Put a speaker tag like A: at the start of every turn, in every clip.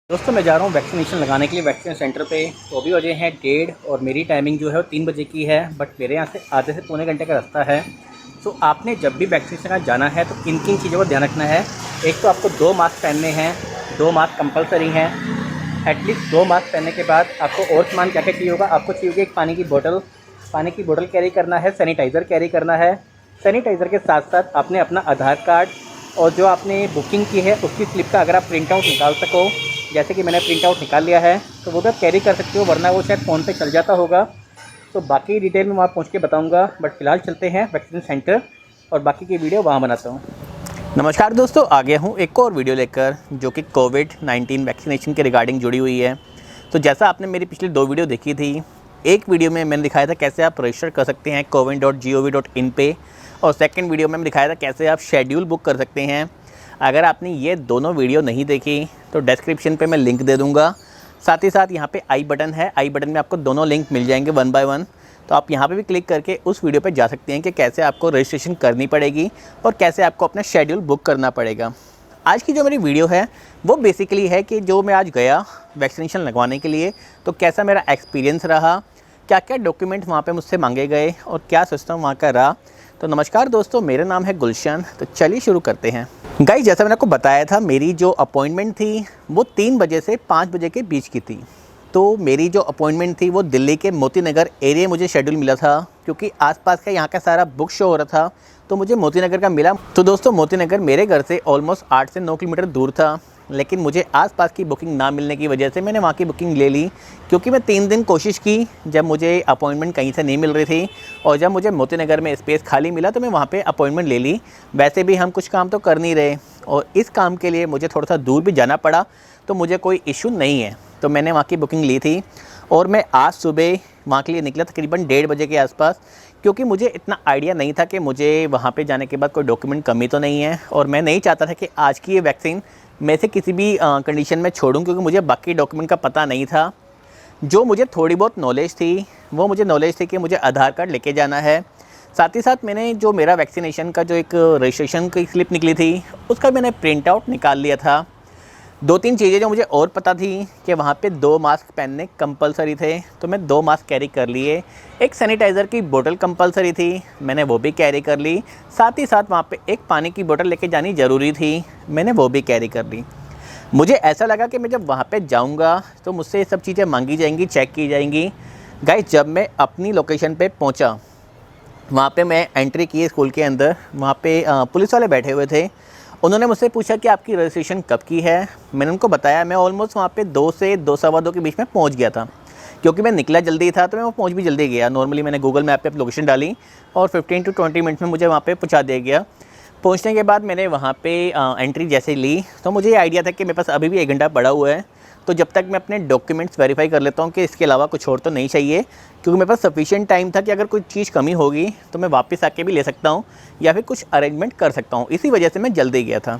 A: दोस्तों मैं जा रहा हूँ वैक्सीनेशन लगाने के लिए वैक्सीन सेंटर पे। तो अभी वजह है 1:30 और मेरी टाइमिंग जो है वो 3 बजे की है। बट मेरे यहाँ से आधे से पौने घंटे का रास्ता है। तो आपने जब भी वैक्सीनेशन का जाना है तो किन किन चीज़ों का ध्यान रखना है। एक तो आपको 2 मास्क पहनने हैं, 2 मास्क कंपलसरी हैं। एटलीस्ट 2 मास्क पहनने के बाद आपको और सामान क्या क्या चाहिए होगा। आपको चाहिए होगी एक पानी की बोतल कैरी करना है, सैनिटाइज़र कैरी करना है। सैनिटाइज़र के साथ साथ आपने अपना आधार कार्ड और जो आपने बुकिंग की है उसकी स्लिप का अगर आप प्रिंट आउट निकाल सको, जैसे कि मैंने प्रिंट आउट निकाल लिया है, तो वो भी आप कैरी कर सकते हो, वरना वो शायद फ़ोन पे चल जाता होगा। तो बाकी डिटेल में वहाँ पहुँच के बताऊँगा। बट फ़िलहाल चलते हैं वैक्सीन सेंटर और बाकी की वीडियो वहाँ बनाता हूँ। नमस्कार दोस्तों, आ गया हूँ एक और वीडियो लेकर जो कि कोविड-19 वैक्सीनेशन के रिगार्डिंग जुड़ी हुई है। तो जैसा आपने मेरी पिछली 2 वीडियो देखी थी, एक वीडियो में मैंने दिखाया था कैसे आप रजिस्टर कर सकते हैं coviN.gov.in पे, और सेकंड वीडियो में मैंने दिखाया था कैसे आप शेड्यूल बुक कर सकते हैं। अगर आपने ये दोनों वीडियो नहीं देखी तो डिस्क्रिप्शन पे मैं लिंक दे दूँगा। साथ ही साथ यहाँ पे आई बटन है, आई बटन में आपको दोनों लिंक मिल जाएंगे 1 बाय 1। तो आप यहाँ पे भी क्लिक करके उस वीडियो पे जा सकते हैं कि कैसे आपको रजिस्ट्रेशन करनी पड़ेगी और कैसे आपको अपना शेड्यूल बुक करना पड़ेगा। आज की जो मेरी वीडियो है वो बेसिकली है कि जो मैं आज गया वैक्सीनेशन लगवाने के लिए, तो कैसा मेरा एक्सपीरियंस रहा, क्या क्या डॉक्यूमेंट वहाँ पे मुझसे मांगे गए और क्या सिस्टम वहाँ का रहा। तो नमस्कार दोस्तों, मेरा नाम है गुलशन। तो चलिए शुरू करते हैं। गाइस, जैसा मैंने आपको बताया था, मेरी जो अपॉइंटमेंट थी वो 3 बजे से 5 बजे के बीच की थी। तो मेरी जो अपॉइंटमेंट थी वो दिल्ली के मोती नगर एरिया मुझे शेड्यूल मिला था, क्योंकि आसपास का यहाँ का सारा बुक शो हो रहा था, तो मुझे मोती नगर का मिला। तो दोस्तों, मोती नगर मेरे घर से ऑलमोस्ट 8 से 9 किलोमीटर दूर था, लेकिन मुझे आसपास की बुकिंग ना मिलने की वजह से मैंने वहाँ की बुकिंग ले ली। क्योंकि मैं 3 दिन कोशिश की, जब मुझे अपॉइंटमेंट कहीं से नहीं मिल रही थी और जब मुझे मोती नगर में स्पेस खाली मिला तो मैं वहाँ पे अपॉइंटमेंट ले ली। वैसे भी हम कुछ काम तो कर नहीं रहे और इस काम के लिए मुझे थोड़ा सा दूर भी जाना पड़ा, तो मुझे कोई इशू नहीं है। तो मैंने वहाँ की बुकिंग ली थी और मैं आज सुबह वहाँ के लिए निकला तकरीबन 1:30 बजे के आसपास, क्योंकि मुझे इतना आइडिया नहीं था कि मुझे वहाँ पे जाने के बाद कोई डॉक्यूमेंट कमी तो नहीं है, और मैं नहीं चाहता था कि आज की ये वैक्सीन मैं से किसी भी कंडीशन में छोड़ूं, क्योंकि मुझे बाकी डॉक्यूमेंट का पता नहीं था। जो मुझे थोड़ी बहुत नॉलेज थी वो मुझे नॉलेज थी कि मुझे आधार कार्ड लेके जाना है। साथ ही साथ मैंने जो मेरा वैक्सीनेशन का जो एक रजिस्ट्रेशन की स्लिप निकली थी उसका मैंने प्रिंट आउट निकाल लिया था। 2-3 चीज़ें जो मुझे और पता थी कि वहाँ पे 2 मास्क पहनने कंपलसरी थे, तो मैं 2 मास्क कैरी कर लिए। एक सैनिटाइज़र की बोतल कंपलसरी थी, मैंने वो भी कैरी कर ली। साथ ही साथ वहाँ पे एक पानी की बोतल लेके जानी ज़रूरी थी, मैंने वो भी कैरी कर ली। मुझे ऐसा लगा कि मैं जब वहाँ पे जाऊँगा तो मुझसे ये सब चीज़ें मांगी जाएंगी, चेक की जाएंगी। गाइस, जब मैं अपनी लोकेशन पे पहुँचा, वहाँ पे मैं एंट्री की स्कूल के अंदर, वहाँ पे पुलिस वाले बैठे हुए थे। उन्होंने मुझसे पूछा कि आपकी रजिस्ट्रेशन कब की है। मैंने उनको बताया। मैं ऑलमोस्ट वहाँ पे 2 से 2 सवा 2 के बीच में पहुँच गया था, क्योंकि मैं निकला जल्दी था तो मैं वो पहुँच भी जल्दी गया। नॉर्मली मैंने गूगल मैप पे लोकेशन डाली और 15 to 20 मिनट में मुझे वहाँ पे पहुँचा दिया गया। पहुँचने के बाद मैंने वहाँ पे एंट्री जैसे ली तो मुझे ये आइडिया था कि मेरे पास अभी भी 1 घंटा पड़ा हुआ है, तो जब तक मैं अपने डॉक्यूमेंट्स वेरीफाई कर लेता हूँ कि इसके अलावा कुछ और तो नहीं चाहिए, क्योंकि मेरे पास सफिशिएंट टाइम था कि अगर कोई चीज़ कमी होगी तो मैं वापस आके भी ले सकता हूँ या फिर कुछ अरेंजमेंट कर सकता हूँ। इसी वजह से मैं जल्दी गया था।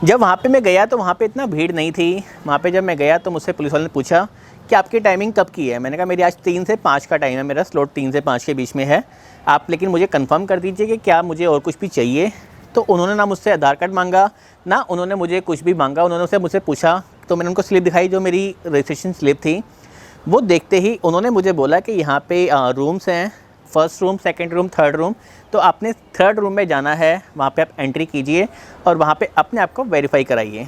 A: जब वहाँ पे मैं गया तो वहाँ पे इतना भीड़ नहीं थी। वहाँ पे जब मैं गया तो मुझसे पुलिस वाले ने पूछा कि आपकी टाइमिंग कब की है। मैंने कहा मेरी आज 3 से 5 का टाइम है, मेरा स्लॉट 3 से 5 के बीच में है। आप लेकिन मुझे कंफर्म कर दीजिए कि क्या मुझे और कुछ भी चाहिए। तो उन्होंने ना मुझसे आधार कार्ड मांगा, ना उन्होंने मुझे कुछ भी मांगा। उन्होंने मुझसे पूछा तो मैंने उनको स्लिप दिखाई, जो मेरी रजिस्ट्रेशन स्लिप थी। वो देखते ही उन्होंने मुझे बोला कि यहाँ पे रूम्स हैं, first room, second room, third room. तो आपने थर्ड रूम में जाना है, वहाँ पे आप एंट्री कीजिए और वहाँ पे अपने आप को वेरीफाई कराइए।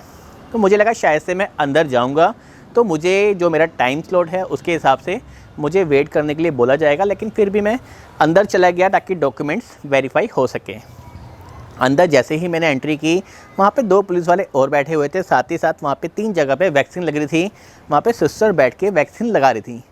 A: तो मुझे लगा शायद से मैं अंदर जाऊँगा तो मुझे जो मेरा टाइम स्लॉट है उसके हिसाब से मुझे वेट करने के लिए बोला जाएगा, लेकिन फिर भी मैं अंदर चला गया ताकि डॉक्यूमेंट्स वेरीफाई हो सके। अंदर जैसे ही मैंने एंट्री की, वहाँ पे 2 पुलिस वाले और बैठे हुए थे। साथ ही साथ वहाँ पे 3 जगह पे वैक्सीन लग रही थी। वहाँ पे सिस्टर बैठ के वैक्सीन लगा रही थी।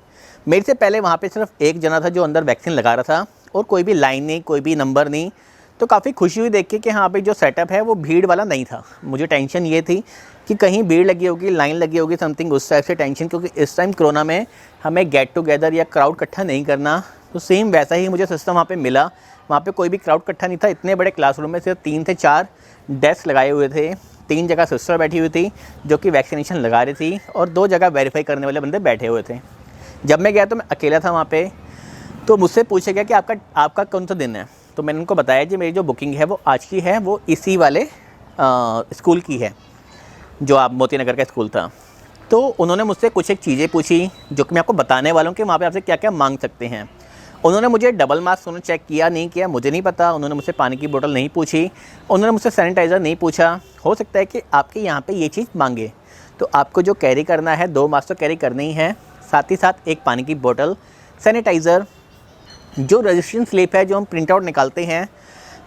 A: मेरे से पहले वहाँ पे सिर्फ एक जना था जो अंदर वैक्सीन लगा रहा था, और कोई भी लाइन नहीं, कोई भी नंबर नहीं। तो काफ़ी खुशी हुई देख के कि हाँ भाई, जो सेटअप है वो भीड़ वाला नहीं था। मुझे टेंशन ये थी कि कहीं भीड़ लगी होगी, लाइन लगी होगी, समथिंग उस टाइप से टेंशन, क्योंकि इस टाइम कोरोना में हमें गेट टुगेदर या क्राउड इकट्ठा नहीं करना। तो सेम वैसा ही मुझे सिस्टम वहाँ पे मिला। वहाँ पे कोई भी क्राउड इकट्ठा नहीं था। इतने बड़े क्लासरूम में सिर्फ 3 से 4 डेस्क लगाए हुए थे। 3 जगह सिस्टर बैठी हुई थी जो कि वैक्सीनेशन लगा रही थी, और 2 जगह वेरीफाई करने वाले बंदे बैठे हुए थे। जब मैं गया तो मैं अकेला था वहाँ पे। तो मुझसे पूछा गया कि आपका कौन सा दिन है। तो मैंने उनको बताया कि मेरी जो बुकिंग है वो आज की है, वो इसी वाले स्कूल की है, जो आप मोती नगर का स्कूल था। तो उन्होंने मुझसे कुछ एक चीज़ें पूछी जो कि मैं आपको बताने वाला हूँ कि वहाँ पे आपसे क्या क्या मांग सकते हैं। उन्होंने मुझे डबल मास्क उन्होंने चेक किया नहीं किया मुझे नहीं पता। उन्होंने मुझसे पानी की बोतल नहीं पूछी, उन्होंने मुझसे सैनिटाइज़र नहीं पूछा। हो सकता है कि आपके यहाँ पे ये चीज़ मांगे, तो आपको जो कैरी करना है 2 मास्क तो कैरी करने ही है, साथ ही साथ एक पानी की बोतल, सैनिटाइज़र, जो रजिस्ट्रेशन स्लिप है जो हम प्रिंट आउट निकालते हैं,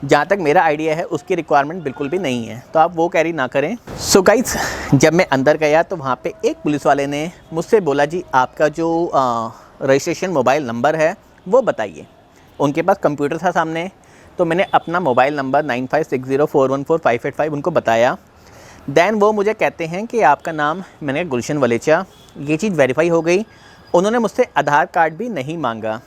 A: जहाँ तक मेरा आइडिया है उसकी रिक्वायरमेंट बिल्कुल भी नहीं है, तो आप वो कैरी ना करें। सो गाइस, जब मैं अंदर गया तो वहाँ पे एक पुलिस वाले ने मुझसे बोला, जी आपका जो रजिस्ट्रेशन मोबाइल नंबर है वो बताइए। उनके पास कंप्यूटर था सामने, तो मैंने अपना मोबाइल नंबर 9560414585 उनको बताया। दैन वो मुझे कहते हैं कि आपका नाम, मैंने गुलशन वलेचा, ये चीज़ वेरीफाई हो गई। उन्होंने मुझसे आधार कार्ड भी नहीं मांगा।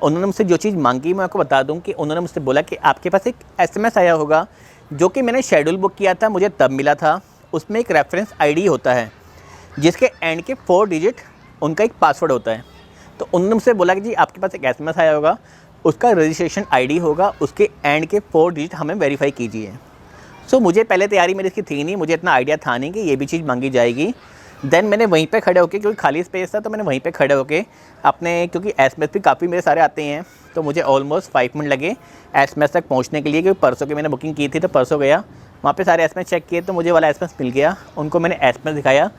A: उन्होंने मुझसे जो चीज़ मांगी मैं आपको बता दूं कि उन्होंने मुझसे बोला कि आपके पास एक SMS आया होगा, जो कि मैंने शेड्यूल बुक किया था, मुझे तब मिला था। उसमें एक रेफरेंस ID होता है जिसके एंड के 4 डिजिट उनका एक पासवर्ड होता है। तो उन्होंने मुझसे बोला कि जी आपके पास एक SMS आया होगा, उसका रजिस्ट्रेशन ID होगा, उसके एंड के 4 डिजिट हमें वेरीफाई कीजिए। सो मुझे पहले तैयारी मेरी इसकी थी नहीं, मुझे इतना आइडिया था नहीं कि ये भी चीज़ मांगी जाएगी। देन मैंने वहीं पे खड़े होके, क्योंकि खाली स्पेस था तो मैंने वहीं पे खड़े होके अपने, क्योंकि SMS भी काफ़ी मेरे सारे आते हैं, तो मुझे ऑलमोस्ट 5 मिनट लगे SMS तक पहुंचने के लिए, क्योंकि परसों की मैंने बुकिंग की थी। तो परसों गया, वहाँ पे सारे SMS चेक किए तो मुझे वाला SMS मिल गया। उनको मैंने SMS दिखाया,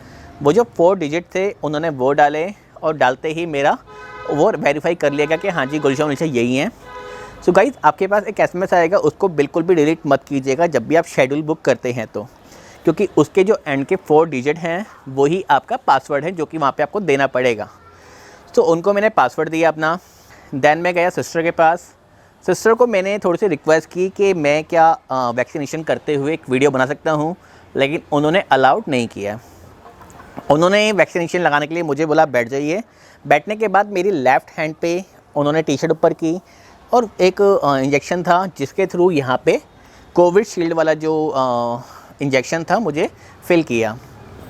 A: वो जो 4 डिजिट थे उन्होंने वो डाले, और डालते ही मेरा वो वेरीफाई कर लिया गया कि हाँ जी गुलशन वलेचा यही हैं। सो गाइज़, आपके पास एक SMS आएगा, उसको बिल्कुल भी डिलीट मत कीजिएगा जब भी आप शेड्यूल बुक करते हैं तो, क्योंकि उसके जो एंड के 4 डिजिट हैं वही आपका पासवर्ड है जो कि वहाँ पे आपको देना पड़ेगा। तो उनको मैंने पासवर्ड दिया अपना। दैन मैं गया सिस्टर के पास। सिस्टर को मैंने थोड़ी सी रिक्वेस्ट की कि मैं क्या वैक्सीनेशन करते हुए एक वीडियो बना सकता हूँ, लेकिन उन्होंने अलाउड नहीं किया। उन्होंने वैक्सीनेशन लगाने के लिए मुझे बोला बैठ जाइए। बैठने के बाद मेरी लेफ़्ट हैंड पे उन्होंने टी-शर्ट ऊपर की, और एक इंजेक्शन था जिसके थ्रू यहाँ पे कोविशील्ड वाला जो इंजेक्शन था मुझे फ़िल किया।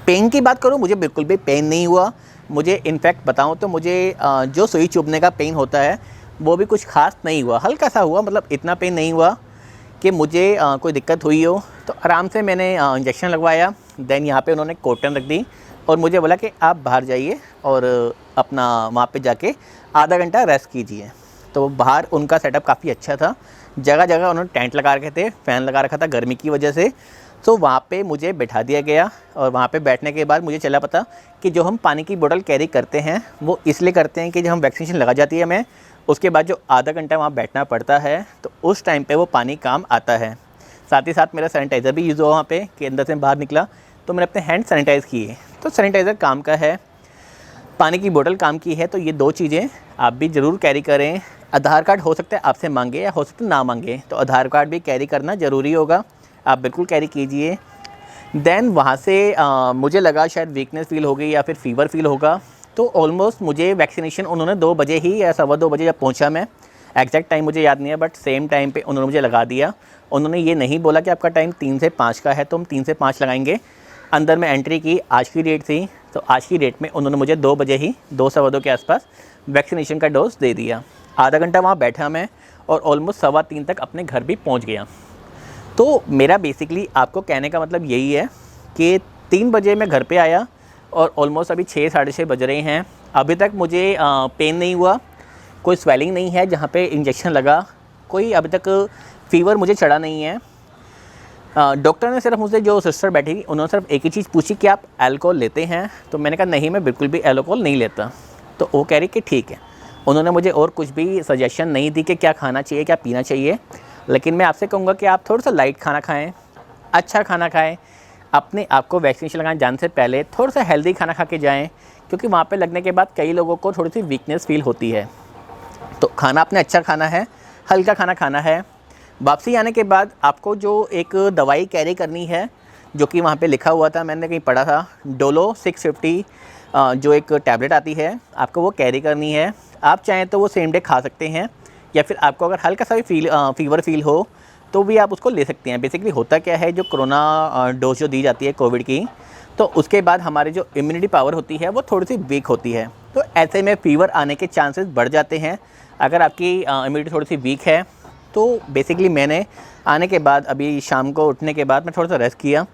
A: पेन की बात करूँ, मुझे बिल्कुल भी पेन नहीं हुआ। मुझे इनफैक्ट बताऊँ तो मुझे जो सुई चुभने का पेन होता है वो भी कुछ खास नहीं हुआ, हल्का सा हुआ, मतलब इतना पेन नहीं हुआ कि मुझे कोई दिक्कत हुई हो। तो आराम से मैंने इंजेक्शन लगवाया। देन यहाँ पे उन्होंने कॉटन रख दी और मुझे बोला कि आप बाहर जाइए और अपना वहाँ पे जाके आधा घंटा रेस्ट कीजिए। तो बाहर उनका सेटअप काफ़ी अच्छा था, जगह जगह उन्होंने टेंट लगा रखे थे, फ़ैन लगा रखा था गर्मी की वजह से। तो वहाँ पे मुझे बैठा दिया गया, और वहाँ पे बैठने के बाद मुझे चला पता कि जो हम पानी की बोतल कैरी करते हैं वो इसलिए करते हैं कि जब हम वैक्सीनेशन लगा जाती है हमें, उसके बाद जो आधा घंटा वहाँ बैठना पड़ता है, तो उस टाइम पे वो पानी काम आता है। साथ ही साथ मेरा सैनिटाइज़र भी यूज़ हुआ वहाँ पे, कि अंदर से बाहर निकला तो मैंने अपने हैंड सैनिटाइज़ किए। तो सैनिटाइज़र काम का है, पानी की बोतल काम की है, तो ये 2 चीज़ें आप भी ज़रूर कैरी करें। आधार कार्ड हो सकता है आपसे मांगे या हो सकता है ना मांगे, तो आधार कार्ड भी कैरी करना ज़रूरी होगा, आप बिल्कुल कैरी कीजिए। देन वहाँ से मुझे लगा शायद वीकनेस फ़ील हो गई या फिर फ़ीवर फ़ील होगा। तो ऑलमोस्ट मुझे वैक्सीनेशन उन्होंने 2 बजे ही या 2:15 बजे जब पहुँचा मैं, एग्जैक्ट टाइम मुझे याद नहीं है, बट सेम टाइम पे उन्होंने मुझे लगा दिया। उन्होंने ये नहीं बोला कि आपका टाइम 3 से 5 का है तो हम 3 से 5 लगाएंगे। अंदर में एंट्री की, आज की डेट थी, तो आज की डेट में उन्होंने मुझे 2 बजे ही 2-2:15 के आसपास वैक्सीनेशन का डोज दे दिया। आधा घंटा वहाँ बैठा मैं और ऑलमोस्ट 3:15 तक अपने घर भी पहुँच गया। तो मेरा बेसिकली आपको कहने का मतलब यही है कि 3 बजे मैं घर पे आया और ऑलमोस्ट अभी 6-6:30 बज रहे हैं। अभी तक मुझे पेन नहीं हुआ, कोई स्वेलिंग नहीं है जहाँ पे इंजेक्शन लगा, कोई अभी तक फ़ीवर मुझे चढ़ा नहीं है। डॉक्टर ने सिर्फ मुझसे, जो सिस्टर बैठी थी, उन्होंने सिर्फ एक ही चीज़ पूछी कि आप अल्कोहल लेते हैं? तो मैंने कहा नहीं, मैं बिल्कुल भी अल्कोहल नहीं लेता। तो वो कह रही कि ठीक है। उन्होंने मुझे और कुछ भी सजेशन नहीं दी कि क्या खाना चाहिए, क्या पीना चाहिए, लेकिन मैं आपसे कहूँगा कि आप थोड़ा सा लाइट खाना खाएँ, अच्छा खाना खाएँ। अपने आप को वैक्सीनेशन लगाने जाने से पहले थोड़ा सा हेल्दी खाना खा के जाएँ, क्योंकि वहाँ पे लगने के बाद कई लोगों को थोड़ी सी वीकनेस फ़ील होती है। तो खाना आपने अच्छा खाना है, हल्का खाना खाना है। वापसी आने के बाद आपको जो एक दवाई कैरी करनी है, जो कि वहाँ पे लिखा हुआ था, मैंने कहीं पढ़ा था, डोलो 650 जो एक टैबलेट आती है, आपको वो कैरी करनी है। आप चाहें तो वो सेम डे खा सकते हैं, या फिर आपको अगर हल्का सा भी फ़ीवर फील हो तो भी आप उसको ले सकते हैं। बेसिकली होता क्या है, जो कोरोना डोज जो दी जाती है कोविड की, तो उसके बाद हमारी जो इम्यूनिटी पावर होती है वो थोड़ी सी वीक होती है, तो ऐसे में फ़ीवर आने के चांसेस बढ़ जाते हैं अगर आपकी इम्यूनिटी थोड़ी सी वीक है। तो बेसिकली मैंने आने के बाद, अभी शाम को उठने के बाद मैं थोड़ा सा रेस्ट किया,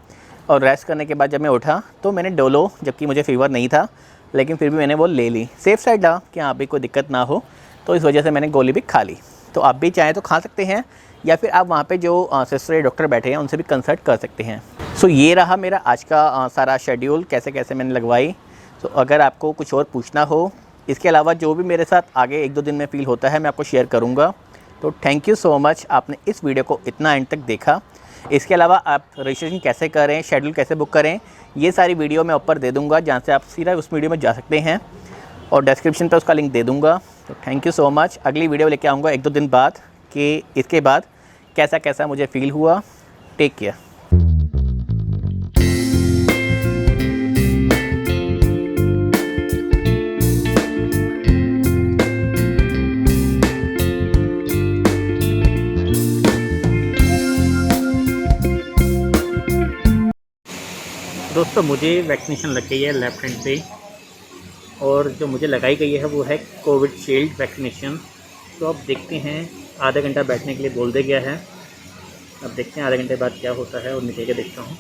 A: और रेस्ट करने के बाद जब मैं उठा तो मैंने डोलो, जबकि मुझे फ़ीवर नहीं था लेकिन फिर भी मैंने वो ले ली, सेफ़ साइड रहा कि यहाँ भी कोई दिक्कत ना हो, तो इस वजह से मैंने गोली भी खा ली। तो आप भी चाहें तो खा सकते हैं, या फिर आप वहाँ पे जो सिस्टर या डॉक्टर बैठे हैं उनसे भी कंसल्ट कर सकते हैं। सो ये रहा मेरा आज का सारा शेड्यूल, कैसे कैसे मैंने लगवाई। तो अगर आपको कुछ और पूछना हो, इसके अलावा जो भी मेरे साथ आगे 1-2 दिन में फ़ील होता है मैं आपको शेयर करूँगा। तो थैंक यू सो मच, आपने इस वीडियो को इतना एंड तक देखा। इसके अलावा आप रजिस्ट्रेशन कैसे करें, शेड्यूल कैसे बुक करें, ये सारी वीडियो मैं ऊपर दे दूँगा, जहाँ से आप सीधा उस वीडियो में जा सकते हैं, और डिस्क्रिप्शन पे उसका लिंक दे दूँगा। तो थैंक यू सो मच। अगली वीडियो लेके आऊँगा 1-2 दिन बाद कि इसके बाद कैसा कैसा मुझे फ़ील हुआ। Take care. दोस्तों मुझे वैक्सीनेशन लग गई है लेफ़्ट हैंड पे, और जो मुझे लगाई गई है वो है कोविशील्ड वैक्सीनेशन। तो अब देखते हैं, आधा घंटा बैठने के लिए बोल दिया गया है। अब देखते हैं आधे घंटे बाद क्या होता है, और निकल के देखता हूँ।